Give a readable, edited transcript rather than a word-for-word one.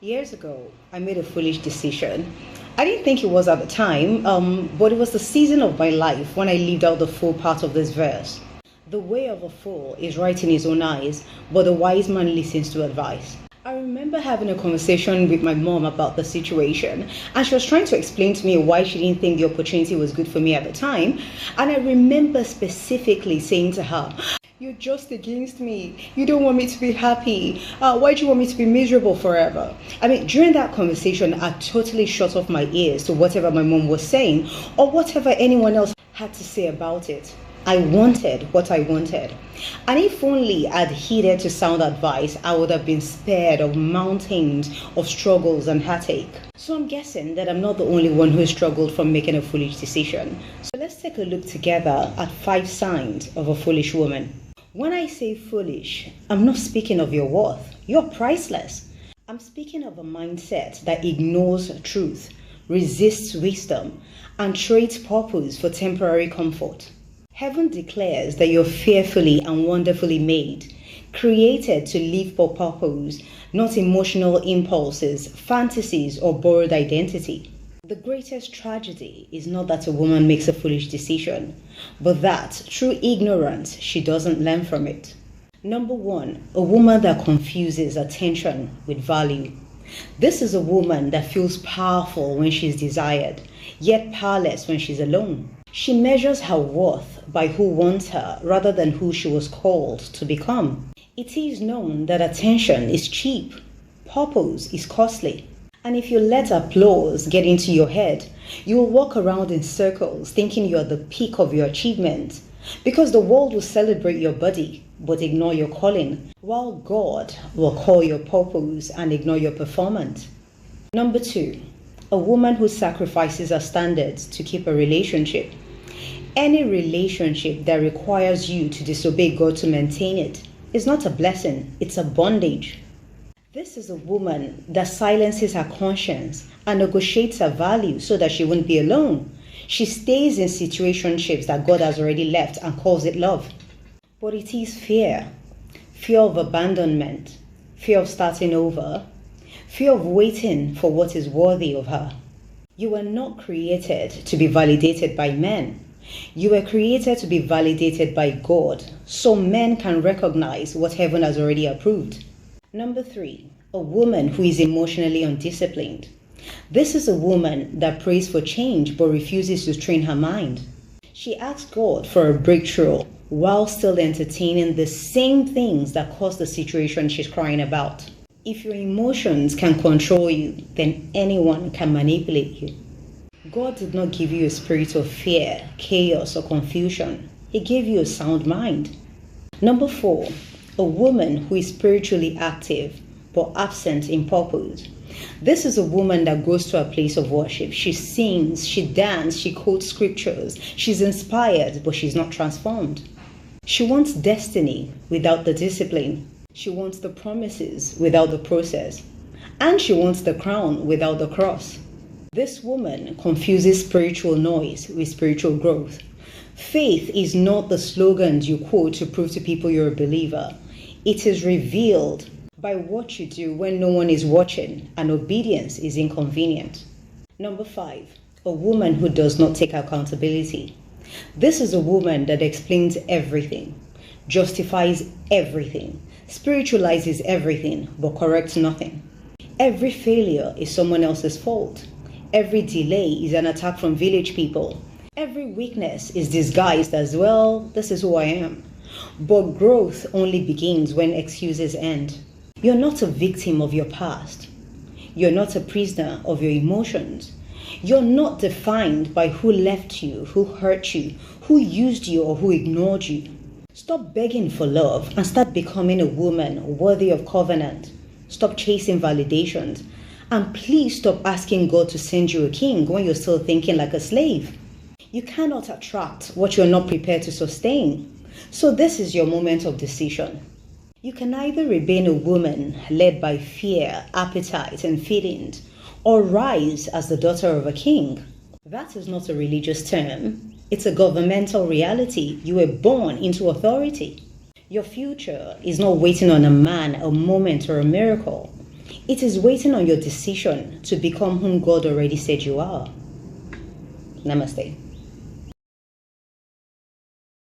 Years ago, I made a foolish decision. I didn't think it was at the time, but it was the season of my life when I lived out the full part of this verse. The way of a fool is right in his own eyes, but the wise man listens to advice. I remember having a conversation with my mom about the situation, and she was trying to explain to me why she didn't think the opportunity was good for me at the time. And I remember specifically saying to her, "You're just against me. You don't want me to be happy. Why do you want me to be miserable forever?" I mean, during that conversation, I totally shut off my ears to whatever my mom was saying or whatever anyone else had to say about it. I wanted what I wanted. And if only I'd heeded to sound advice, I would have been spared of mountains of struggles and heartache. So I'm guessing that I'm not the only one who struggled from making a foolish decision. So let's take a look together at 5 signs of a foolish woman. When I say foolish, I'm not speaking of your worth. You're priceless. I'm speaking of a mindset that ignores truth, resists wisdom, and trades purpose for temporary comfort. Heaven declares that you're fearfully and wonderfully made, created to live for purpose, not emotional impulses, fantasies, or borrowed identity. The greatest tragedy is not that a woman makes a foolish decision, but that, through ignorance, she doesn't learn from it. Number 1, a woman that confuses attention with value. This is a woman that feels powerful when she's desired, yet powerless when she's alone. She measures her worth by who wants her rather than who she was called to become. It is known that attention is cheap, purpose is costly. And if you let applause get into your head, you will walk around in circles thinking you're the peak of your achievement, because the world will celebrate your body but ignore your calling, while God will call your purpose and ignore your performance. Number 2, a woman who sacrifices her standards to keep a relationship. Any relationship that requires you to disobey God to maintain it is not a blessing, it's a bondage. This is a woman that silences her conscience and negotiates her value so that she won't be alone. She stays in situationships that God has already left and calls it love. But it is fear of abandonment, fear of starting over, fear of waiting for what is worthy of her. You were not created to be validated by men. You were created to be validated by God, so men can recognize what heaven has already approved. Number 3, a woman who is emotionally undisciplined. This is a woman that prays for change but refuses to train her mind. She asks God for a breakthrough while still entertaining the same things that caused the situation she's crying about. If your emotions can control you, then anyone can manipulate you. God did not give you a spirit of fear, chaos, or confusion. He gave you a sound mind. Number 4, a woman who is spiritually active but absent in purpose. This is a woman that goes to a place of worship. She sings, she dances, she quotes scriptures. She's inspired, but she's not transformed. She wants destiny without the discipline. She wants the promises without the process. And she wants the crown without the cross. This woman confuses spiritual noise with spiritual growth. Faith is not the slogans you quote to prove to people you're a believer. It is revealed by what you do when no one is watching and obedience is inconvenient. Number 5, a woman who does not take accountability. This is a woman that explains everything, justifies everything, spiritualizes everything, but corrects nothing. Every failure is someone else's fault. Every delay is an attack from village people. Every weakness is disguised as, well, this is who I am. But growth only begins when excuses end. You're not a victim of your past. You're not a prisoner of your emotions. You're not defined by who left you, who hurt you, who used you, or who ignored you. Stop begging for love and start becoming a woman worthy of covenant. Stop chasing validations. And please stop asking God to send you a king when you're still thinking like a slave. You cannot attract what you're not prepared to sustain. So this is your moment of decision. You can either remain a woman led by fear, appetite, and feelings, or rise as the daughter of a king. That is not a religious term. It's a governmental reality. You were born into authority. Your future is not waiting on a man, a moment, or a miracle. It is waiting on your decision to become whom God already said you are. Namaste.